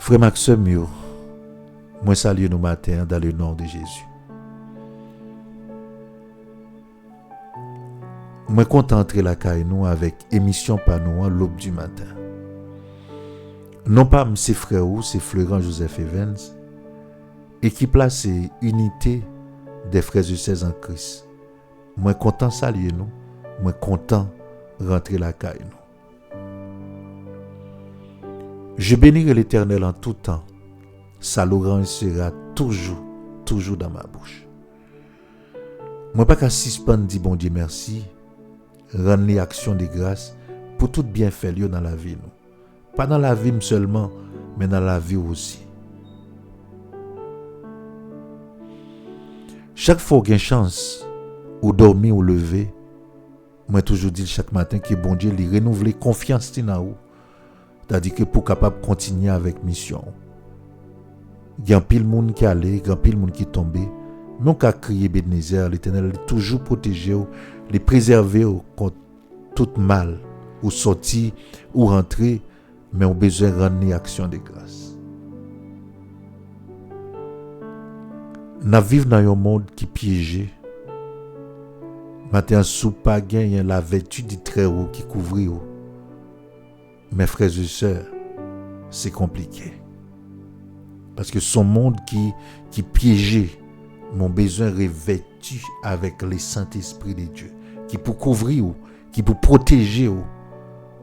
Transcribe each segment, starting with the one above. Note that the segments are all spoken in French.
Frère Maxime, moi salue nous matin dans le nom de Jésus. Moi content entrer la caille nous avec émission par nous à l'aube du matin. Non pas mes frères ou c'est Florent Joseph Evans et qui place unité des frères et sœurs en Christ. Moi content saluer nous, moi content rentrer la caille nous. Je bénirai l'Éternel en tout temps. Sa louange sera toujours dans ma bouche. Moi pas qu'à suspendre dit bon Dieu merci, rendre les actions de grâce pour tout bienfait dans la vie nous. Pas dans la vie seulement, mais dans la vie aussi. Chaque fois qu'il y a une chance, ou dormir ou lever, moi toujours dis chaque matin que bon Dieu lui renouveler confiance en vous. C'est-à-dire que pour capable continuer avec mission. Il y a un pile monde qui allait, il y a un pile monde qui tombé. Mais on a crié Ebenezer, l'Éternel toujours protégé, les préserver contre tout mal, ou sortir ou rentrer, mais on a besoin de rendre action de grâce. Nous vivons dans un monde qui est piégé. Maintenant, sous pas gagne la vertu du très haut qui couvre. Mes frères et sœurs, c'est compliqué. Parce que son monde qui piégé, mon besoin revêtu avec le Saint-Esprit de Dieu, qui pour couvrir, qui pour protéger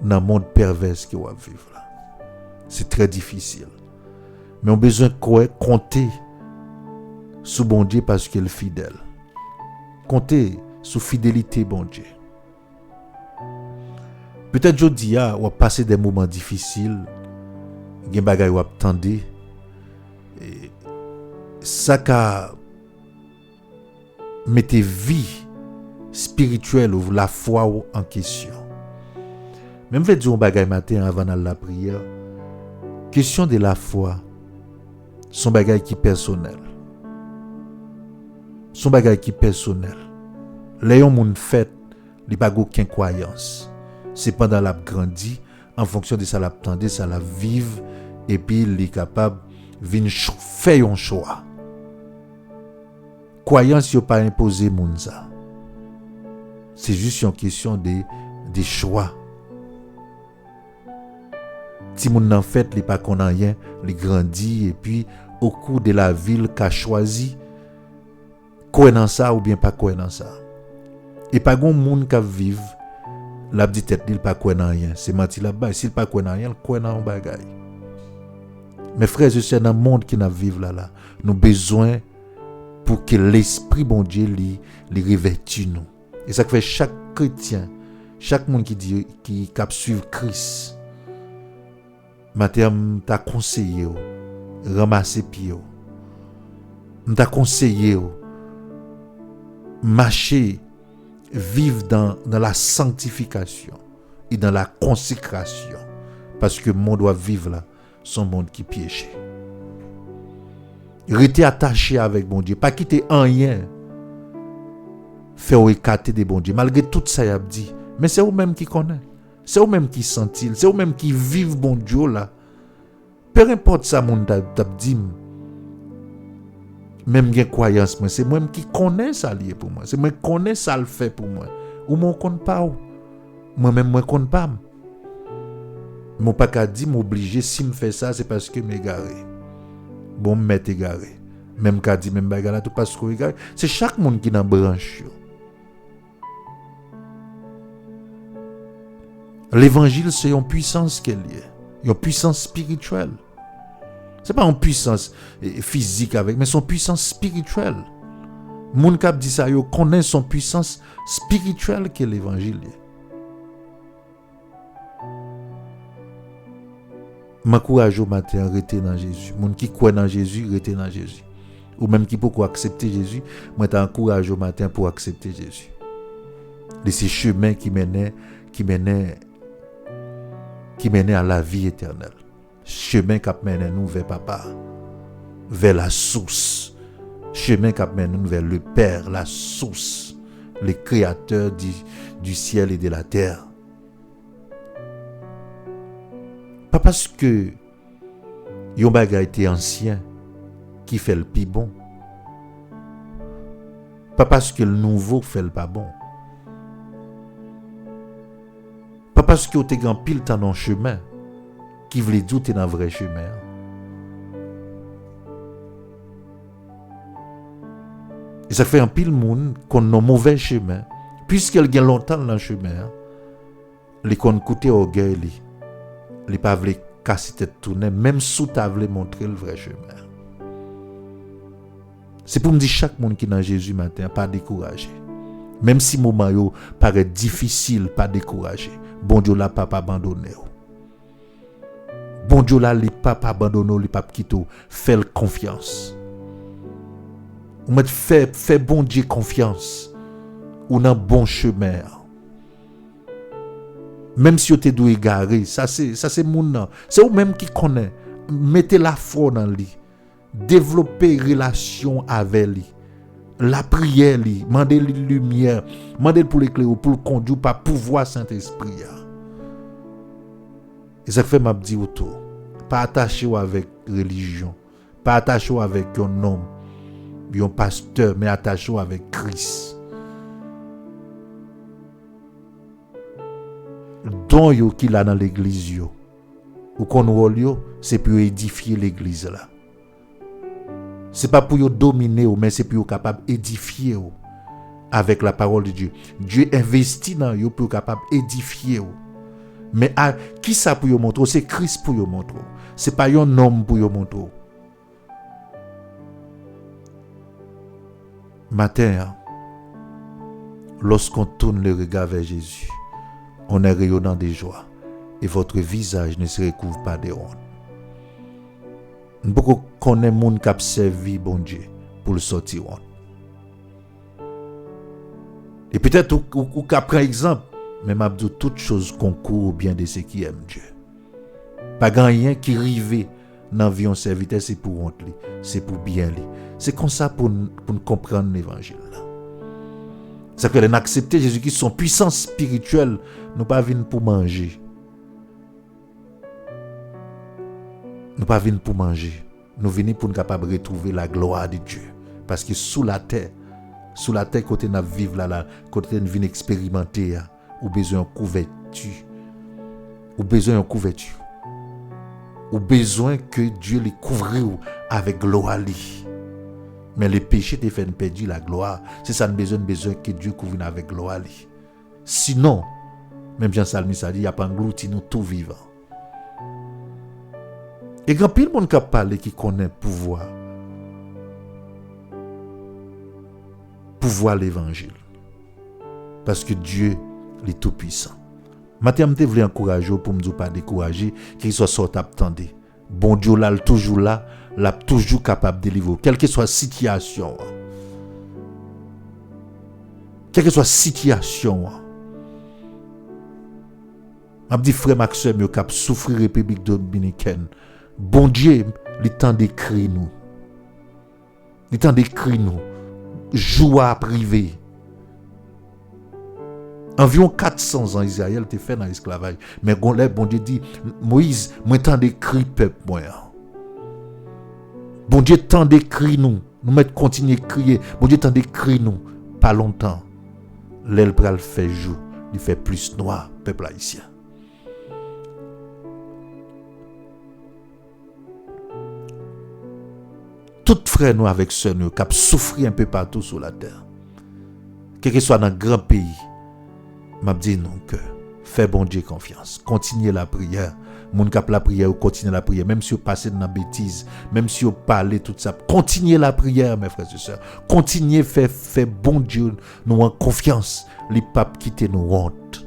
dans le monde pervers que vous vivre là. C'est très difficile. Mais on a besoin de compter sur bon Dieu parce qu'il est fidèle. Compter sur fidélité bon Dieu. Peut-être aujourd'hui, on va passer des moments difficiles, il y a des choses qui attendent. Ça qui mette vie spirituelle ou la foi en question. Même si je dis un bagage matin avant la prière, question de la foi, son bagage qui personnel. Son bagage qui personnel. Les gens qui fait, ils n'ont pas aucune croyance. C'est pendant la grandi, en fonction de ça la tendez, ça la vive, et puis il est capable de faire un choix. Croyance, il n'y a pas imposé Mounza. C'est juste une question de choix. Si moun en fait, il pas qu'on a rien, il grandit, et puis au cours de la ville qu'a choisi, quoi dans ça ou bien pas quoi dans ça. Et pas gon moun qui vive. La petite tête il pas quoi dans rien, c'est menti là-bas, s'il pas quoi dans rien, quoi dans un bagaille. Mes frères et sœurs dans le monde qui n'a vivre là, nous besoin pour que l'esprit bon Dieu li revêtisse nous. Et ça fait chaque chrétien, chaque monde qui dit qui cap suivre Christ. Matin t'a conseillé ramasser pied. T'a conseillé marcher vivre dans la sanctification et dans la consécration. Parce que le monde doit vivre là, son monde qui piégé. Rester attaché avec bon Dieu, pas quitter rien. Faire écarter des bon Dieu, malgré tout ça, il a dit. Mais c'est vous-même qui connaissez. C'est vous-même qui sentent. C'est vous-même qui vivent bon Dieu là. Peu importe ça, mon t'a dit. Même gen croyance moi, c'est moi-même qui connais ça lié pour moi. C'est moi qui connais ça le fait pour moi. Ou moi connais pas. Moi-même moi connais pas. Mon pas qu'à dire m'obliger si me fait ça c'est parce que m'égaré. Bon m'être égaré. Même qu'à dire même bagarre là tout parce que égaré. C'est chaque monde qui dans branche. L'évangile c'est une puissance qu'elle est. Une puissance spirituelle. C'est pas une puissance physique avec, mais son puissance spirituelle. Moun k'ap dit ça, yo connaît son puissance spirituelle que l'évangile. M'encourage au matin rester dans Jésus. Moun qui croit dans Jésus, rester dans Jésus. Ou même qui peut accepter Jésus, moi t'encourage au matin pour accepter Jésus. De ces chemins qui menaient à la vie éternelle. Chemin qui mène nous vers papa, vers la source. Chemin qui mène nous vers le Père, la source, le créateur du ciel et de la terre. Pas parce que Yon bagay te ancien qui fait le plus bon. Pas parce que le nouveau fait le pas bon. Pas parce que tu as pile temps dans le chemin qui voulait dire que tu es dans le vrai chemin. Et ça fait un pile monde qu'on a un mauvais chemin. Puisqu'elle gagne longtemps dans le chemin, les qu'on coûte orgueil, les pas voulu casser tête tourner, même sous ta voulu montrer le vrai chemin. C'est pour me dire chaque monde qui est dans Jésus matin, pas découragé. Même si le moment paraît difficile, pas découragé. Bon Dieu là, pas abandonné. Bon Dieu là, il pas abandonné, il pas quitté. Fais confiance. Ou fait bon Dieu confiance. Ou dans bon chemin. Même si vous êtes égaré, ça c'est mon. C'est vous même qui connaît. Mettez la foi dans lui. Développer relation avec lui. La prière lui, demandez lui lumière, demandez pour l'éclairer, pour le conduire par pouvoir Saint-Esprit. Et ça fait m'a dit autour. Pas attaché avec religion, pas attaché avec un homme, un pasteur, mais attaché avec Christ. Don yo qui là dans l'église yo, ou qu'on rôle yo, c'est pour édifier l'église là. C'est pas pour yo dominer, mais c'est pour yo capable édifier avec la parole de Dieu. Dieu investit dans yo pour capable édifier. Mais qui ça pour yo montrer? C'est Christ pour yo montrer. C'est pas un homme pour yo montrer. Matin, lorsqu'on tourne le regard vers Jésus, on est rayonnant de joie et votre visage ne se recouvre pas de honte. Beaucoup connaît monde qui a servi bon Dieu pour le sortir honte. Et peut-être ou qu'après exemple, même Abdou toute chose concourt au bien de ceux qui aiment Dieu. Pas rien qui rive dans vie en serviteur c'est pour honte, c'est pour bien lui. C'est comme ça pour nous comprendre l'évangile là. C'est que l'accepter Jésus-Christ son puissance spirituelle, nous pas venir pour manger. Nous pas venir pour manger. Nous venons pour nous capables de retrouver la gloire de Dieu. Parce que sous la terre, côté nous vivre là, côté nous venons expérimenter, ou besoin de couverture. Ou besoin de couverture. Ou besoin que Dieu les couvre avec gloire. Mais le péché te fait perdre la gloire. C'est ça nous besoin que Dieu couvre avec gloire. Sinon, même Jean Salmis a dit, il n'y a pas englouti nous tout vivant. Et quand pile monde qui parle qui connaît pouvoir l'évangile. Parce que Dieu est tout puissant. Matin je voulais encourager pour me dire pas décourager qu'il soit sorti attendre. Bon Dieu là toujours là, l'a toujours capable de délivrer quelle que soit la situation. Quelle que soit la situation. Je dis frère Maxime yo cap souffrir République dominicaine. Bon Dieu, il temps d'écrire nous. Il temps d'écrire nous. Joie privée. Environ 400 ans Israël était fait dans l'esclavage. Mais bon Dieu dit Moïse, moi temps d'écrire peuple moi. Bon Dieu temps d'écrire nous. Nous mettre continuer à crier. Bon Dieu temps d'écrire nous. Pas longtemps. L'aile pral fait jour, il fait plus noir peuple haïtien. Tout frère nous avec sœur nous qui a souffert un peu partout sur la terre. Quel que soit dans un grand pays, m'a dit non que fais bon Dieu confiance, continuez la prière. Moun k'ap la prière ou continuez la prière même si vous passez dans la bêtise, même si vous parlez tout ça, continuez la prière mes frères et sœurs. Continuez fait bon Dieu nous en confiance, les papes quitter nos honte.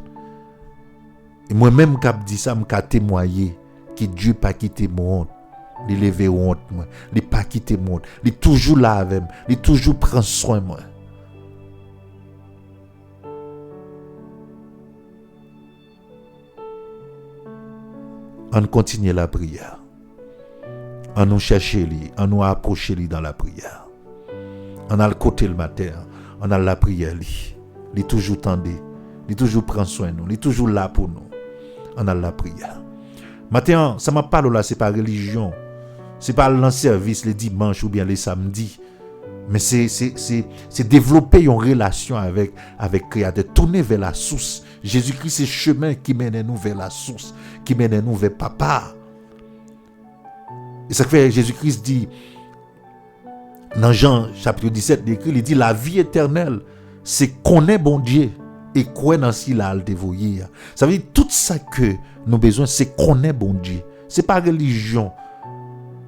Et moi même k'ap dit ça, m'a témoigner que Dieu pas quitter mon honte. Il lever honte moi, il pas quitter moi, il toujours là avec moi, il toujours prend soin moi. On continue la prière. On nous chercher lui, on nous approcher lui dans la prière. On a le côté le matin, on a la prière lui. Il toujours tendé, il toujours prend soin de nous, il est toujours là pour nous. On a la prière. Maintenant, ça m'a parlé là, c'est pas religion. C'est pas le service les dimanches ou bien les samedis. Mais c'est développer une relation avec Créateur, tourner vers la source. Jésus-Christ, c'est le chemin qui mène nous vers la source, qui mène nous vers Papa. Et ça fait Jésus-Christ dit, dans Jean chapitre 17, il dit la vie éternelle, c'est connaître bon Dieu et croire dans ce qu'il a dévoyé. Ça veut dire tout ça que nous avons besoin, c'est connaître bon Dieu. C'est pas religion.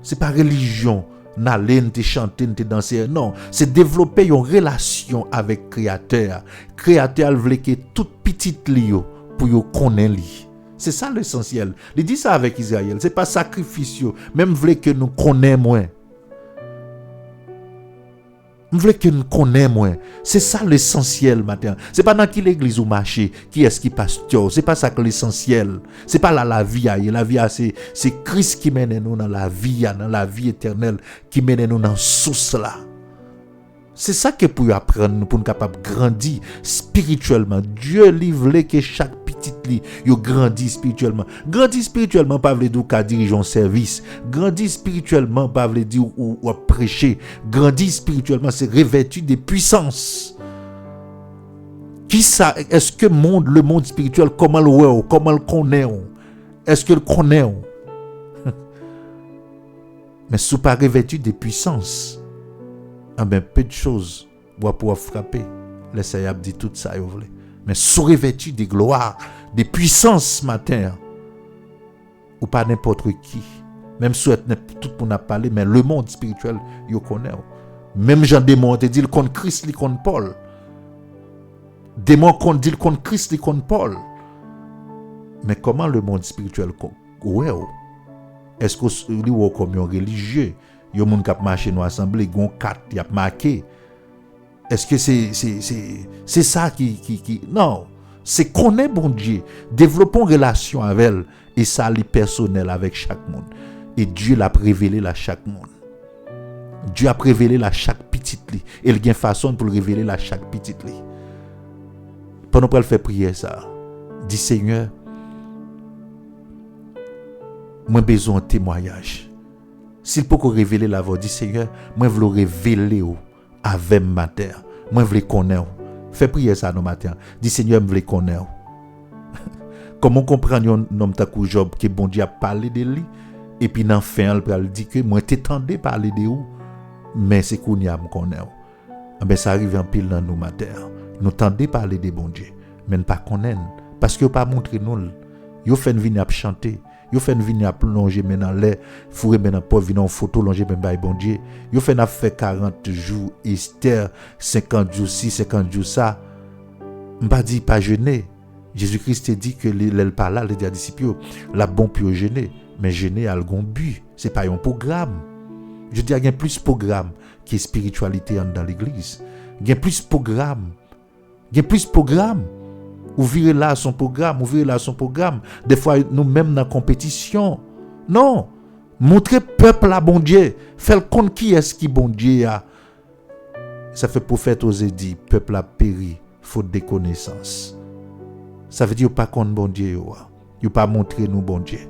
C'est pas religion. N'aller te chanter, te danser. Non, c'est développer une relation avec Créateur. Créateur veut que toute petite lio pour yo connaître lui. C'est ça l'essentiel. Il dit ça avec Israël. C'est pas sacrifice. Même veut que nous connaissons moins. Je veux que nous connaissions moins. C'est ça l'essentiel matin. C'est pas dans qui l'église ou marché, qui est-ce qui pasteur. C'est pas ça que l'essentiel. C'est pas là la vie. La vie c'est Christ qui mène nous dans la vie éternelle, qui mène nous dans source là. C'est ça que pour apprendre, pour nous capable grandir spirituellement. Dieu livre que chaque petite lit, yo grandit spirituellement. Grandir spirituellement pas veut dire qu'à diriger un service. Grandir spirituellement pas veut dire ou prêcher. Grandir spirituellement c'est revêtu de puissance. Qui ça est-ce que le monde spirituel comment le voit, comment le connaît? Est-ce que le connaît? Mais sous pas revêtu de puissance. Ah ben peu de choses pour pouvoir frapper. Laissez y dit tout ça, vous voulez. Mais sous revêtu de gloire, de puissance matin, ou pas n'importe qui. Même si tout le monde a parlé, mais le monde spirituel, il connaît. Même Jean démon te dit contre Christ, il contre Paul. Démon dit contre Christ, il contre Paul. Mais comment le monde spirituel ouais? Est-ce que lui ou comme un religieux? Yo moun k'ap marcher nous assemblée gon 4 y a marqué. Est-ce que c'est ça qui non, c'est connaître bon Dieu, développons relation avec elle et ça li personnel avec chaque monde. Et Dieu l'a révélé à chaque monde. Dieu a révélé à chaque petite li et il y a une façon pour le révéler à chaque petite li. Pendant qu'on fait prier ça, dit Seigneur, moi besoin de témoignage. S'il peut révéler la voix, dit Seigneur, moi je veux le révéler avec ma terre. Moi je veux le connaître. Fais prier ça nos matins. Dit Seigneur, je veux le connaître. Comment comprendre un homme takou Job que bon Dieu a parlé de lui et puis dans fin il dit que moi t'entendais parler de vous mais c'est qu'on y a me connaître. Ben ça arrive en pile dans nos matins. Nous tendez parler de bon Dieu mais ne pas connaître parce que pas montrer nous. Yo fait venir à chanter. Yo fait venir à plonger maintenant l'air, fourrer maintenant pas venir en photo longer même bail bon Dieu. Yo fait fait 40 jours Esther, 50 jours ci, 50 jours ça. M'pas dit pas jeûner. Jésus-Christ dit que l'elle pas là les disciples la bon pour jeûner, mais jeûner a le but, c'est pas un programme. Je dis il y a plus programme que spiritualité dans l'église. Il y a plus programme. Il y a plus programme. Ouvrir là son programme. Des fois, nous-mêmes dans la compétition. Non. Montrer peuple à bon Dieu. Faire compte qui est-ce qui bon Dieu a. Ça fait prophète osé dire, peuple a péri, faute de connaissance. Ça veut dire pas compte bon Dieu. Il pas montrer nous bon Dieu.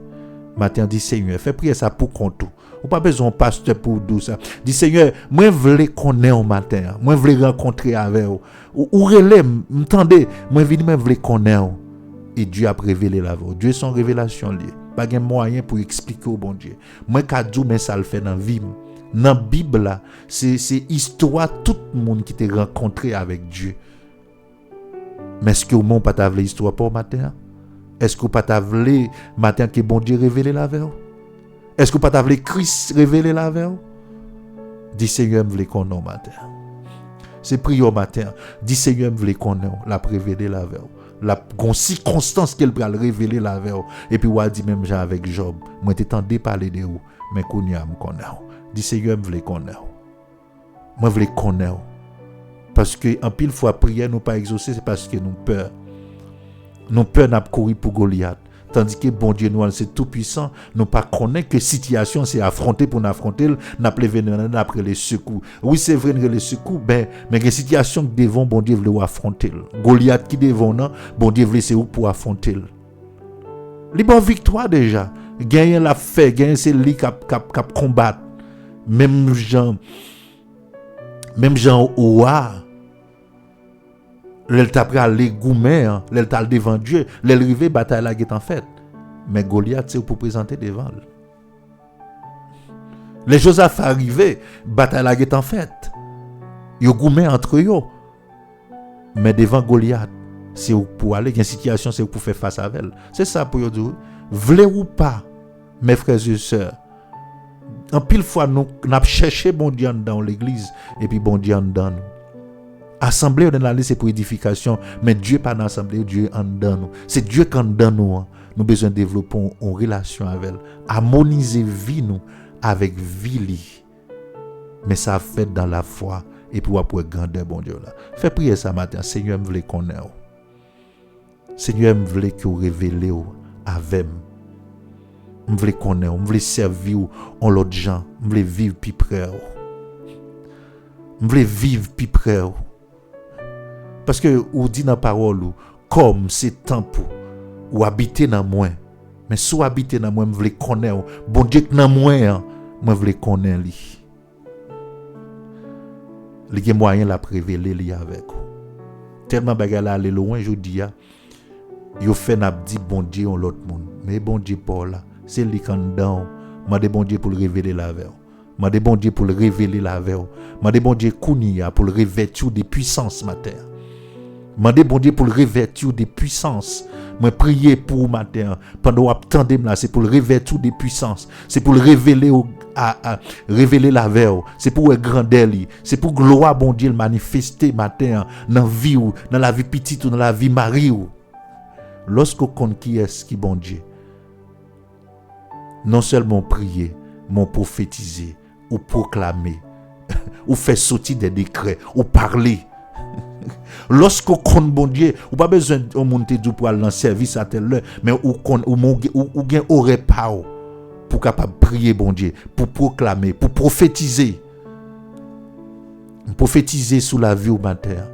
Matin dit Seigneur, fais prier ça pour compte. Ou pas besoin de pasteur pour tout ça. Dis Seigneur, moi je veux connaître au matin. Moi je veux rencontrer avec vous. Ou relais, m'entendez, moi je veux connaître. Et Dieu a révélé la voix. Dieu son révélation liée. Pas de moyen pour expliquer au bon Dieu. Moi quand Dieu mais ça le fait dans vie. Dans la Bible là, c'est histoire tout le monde qui t'a rencontré avec Dieu. Mais est-ce que au monde pas ta histoire pour matin? Est-ce que pas ta matin que bon Dieu révélé la voix? Est-ce que pas ta Christ révélé la voix? Dis Seigneur, me veut connaître matin. C'est prier au matin. Dis Seigneur, me veut connaître, la révéler la voix. La circonstance qu'elle va révéler la voix. Et puis on dit même Jean avec Job, moi t'entendais parler de vous, mais qu'on y a me connaître. Dis Seigneur, me veut connaître. Moi je veux connaître. Parce que en pile fois prière nous pas exaucer, c'est parce que nous peur. Nous peur n'a courir pour Goliath. Tandis que bon Dieu nous c'est tout puissant, nous pas connaît que situation c'est affronter pour affronter, n'a venir après les secours. Oui, c'est vrai les secours, mais les situations que devant bon Dieu veut affronter. Goliath qui devant non, bon Dieu veut c'est où pour affronter. Les bonnes victoires déjà. Gagner la fait, gagner c'est lui qui combattre. Même Jean Oua, l'elle t'a pris à l'égoumet, l'elle t'a devant Dieu, l'elle rivé bataille la guette en fait. Mais Goliath c'est pour présenter devant. Les Josaph arrivé, bataille la guette en fait. Yo goumé entre eux. Mais devant Goliath, c'est pour aller, il y a une situation, c'est pour faire face à elle. C'est ça pour vous dire. Vle ou pas, mes frères et sœurs, en pile fois, nous avons cherché bon Dieu dans l'église, et puis bon Dieu dans nous. Assemblée, on est là, c'est pour édification, mais Dieu pas dans l'assemblée, Dieu en dans nous. C'est Dieu qui en dans nous. Nous besoin de développer une relation avec elle. Harmoniser vie nous avec vie. Mais ça fait dans la foi. Et pour grandeur, bon Dieu là. Fais prier ça matin. Seigneur, me voulait connaître. Seigneur, me voulait que vous révélez avec moi. Me voulais connaître, me voulais servir en l'autre gens, me voulais vivre plus près. Me voulais vivre plus près. Parce que vous dit dans la parole, comme c'est temps pour ou habiter dans moi. Mais si vous habitez dans moi, me voulais connaître. Bon Dieu que dans moi, me voulais connaître lui. Il y a moyen de révéler li avec vous. Tellement bagarre là aller loin je dis yo fait n'a dit bon Dieu on l'autre monde mais bon Dieu pas là c'est lui qui dedans m'a de bon Dieu pour le révéler la veille m'a de bon Dieu pour le révéler la veille m'a de bon Dieu kounia pour le revêtir des puissances matin m'a de bon Dieu pour le revêtir des puissances moi prier pour matin pendant attendez là c'est pour le revêtir des puissances c'est pour le révéler révéler la veille c'est pour grandeur c'est pour gloire bon Dieu manifester matin dans vie ou dans la vie petite ou dans la vie mari ou lorsqu'on connaît qui est qui bon Dieu non seulement prier mais prophétiser ou proclamer ou faire sortir des décrets ou parler. Lorsqu'on connaît bon Dieu, ou pas besoin de monter du pour aller dans service à telle heure, mais ou gain aurait pas pour capable prier bon Dieu, pour proclamer, pour prophétiser. Prophétiser sous la vie au matin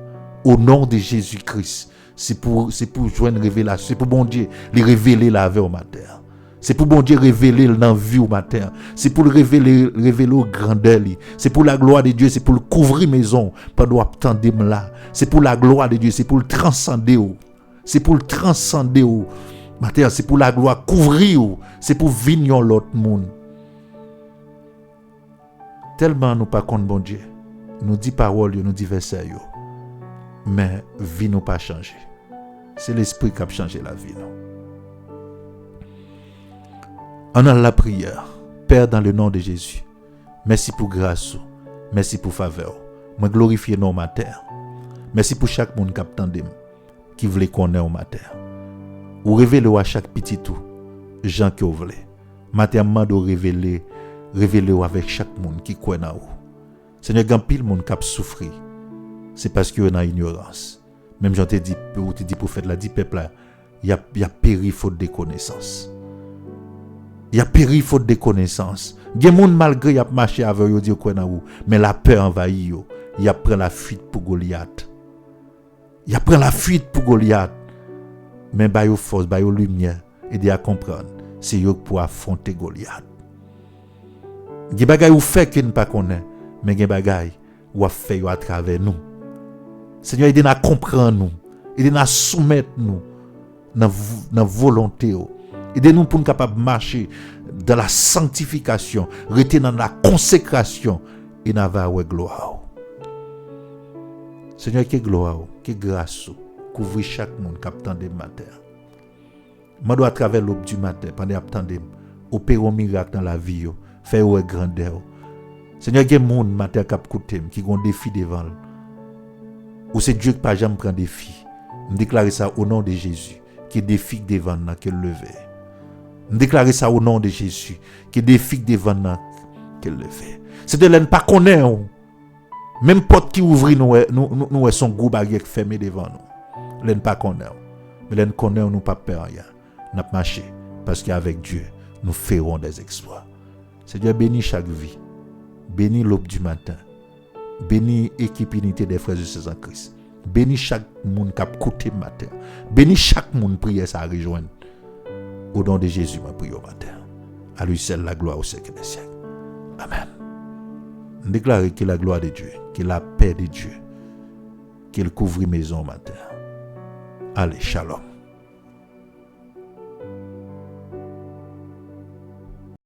au nom de Jésus-Christ. C'est pour joindre révélation, c'est pour bon Dieu les révéler la vie au matin. C'est pour bon Dieu révéler dans la vie au matin. C'est pour le révéler au grandeur. C'est pour la gloire de Dieu. C'est pour le couvrir maison. Pendant attendre là. C'est pour la gloire de Dieu. C'est pour le transcender. C'est pour le transcender. Matin, c'est pour la gloire couvrir. C'est pour venir l'autre monde. Tellement nous pas contre bon Dieu. Nous dit paroles, nous dit versets. Mais vie nous pas changé. C'est l'esprit qui a changé la vie. Non? En la prière, Père, dans le nom de Jésus, merci pour grâce, merci pour faveur. Moi glorifier nos matin. Merci pour chaque monde qui voulait connaître au matin. Ou révéler à chaque petit tout, gens qui voulaient. Matin, de révéler avec chaque monde qui croit en vous. Seigneur, quand pile monde qui a souffert, c'est parce qu'il y a une ignorance. Même j'en t'ai dit, prophète l'a dit, peuple là, il y a péri faute de connaissance. Il y a péri faute de connaissance. Il y a des gens malgré y a marché avec eux dire quoi nan mais la peur envahit yo. Il a pris la fuite pour Goliath. Il a pris la fuite pour Goliath. Mais ba yo force, ba yo lumière aider à comprendre. C'est yo pour affronter Goliath. Il y a bagay ou fait que nous pas connaît, mais il y a bagay ou a fait à travers nous. Seigneur, aide-nous à comprendre nous, aide-nous à soumettre nous dans volonté. Aidez-nous pour nous capables de marcher dans la sanctification, rester dans la consécration et dans la gloire. Seigneur, que gloire, que grâce, couvrir chaque monde qui attend des matins. Je dois à travers l'aube du matin, pendant attendre, opérer un miracle dans la vie, faire une grandeur. Seigneur, il y a des gens matin qui ont des défis devant. Ou c'est Dieu qui pas jamais prend des défis. Je déclare ça au nom de Jésus, qui défie devant nous, qui levé. Je déclare ça au nom de Jésus, qui défie devant nous, qui levé. C'est de l'en pas connaître. Même porte qui ouvre nous son gros baguette fermé devant nous. L'en pas connaître. Mais l'en connaître nous pas peur rien. N'a marché parce qu'avec Dieu, nous ferons des exploits. Seigneur, bénis chaque vie. Bénis l'aube du matin. Bénis l'équipe unité des frères et sœurs en Christ. Bénis chaque monde qui a écouté matin. Bénis chaque monde prière ça rejoindre. Au nom de Jésus, ma prière au matin. À lui seul la gloire au siècle des siècles. Amen. Déclarez que la gloire de Dieu, que la paix de Dieu, qu'il couvre maison matin. Allez, shalom.